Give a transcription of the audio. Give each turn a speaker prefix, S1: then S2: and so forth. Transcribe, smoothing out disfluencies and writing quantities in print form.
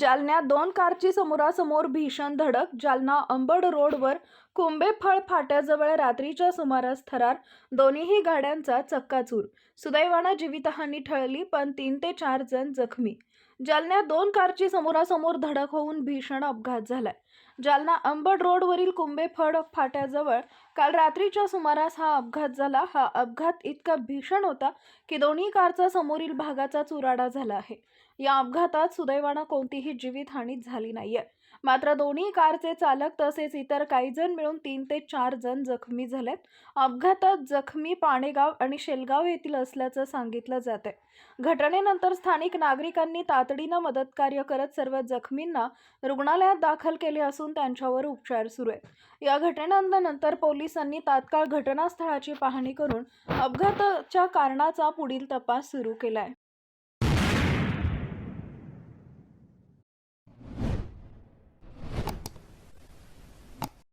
S1: जालन्यात दोन कारची समोरासमोर भीषण धडक. जालना अंबड रोडवर कुंभेफळ फाट्याजवळ रात्रीच्या सुमारास थरार. दोन्हीही गाड्यांचा चक्काचूर. सुदैवाने जीवितहानी टळली, पण 3 ते 4 जण जखमी. जालन्यात दोन कारची समोरासमोर धडक होऊन भीषण अपघात झालाय. जालना अंबड रोडवरील कुंभेफळ फाट्याजवळ काल रात्रीच्या सुमारास हा अपघात झाला. हा अपघात इतका भीषण होता की दोन्ही कारचा समोरील भागाचा चुराडा झाला आहे. या अपघातात सुदैवाने कोणतीही जीवितहानी झाली नाहीये. मात्र दोन्ही कारचे चालक तसेच इतर काही जण मिळून 3 ते 4 जण जखमी झालेत. अपघातात जखमी पाणेगाव आणि शेलगाव येथील असल्याचं सांगितलं जातंय. घटनेनंतर स्थानिक नागरिकांनी तातडीनं मदतकार्य करत सर्व जखमींना रुग्णालयात दाखल केले असून त्यांच्यावर उपचार सुरू आहेत. या घटनेनंतर पोलिसांनी तात्काळ घटनास्थळाची पाहणी करून अपघाताच्या कारणाचा पुढील तपास सुरू केलाय.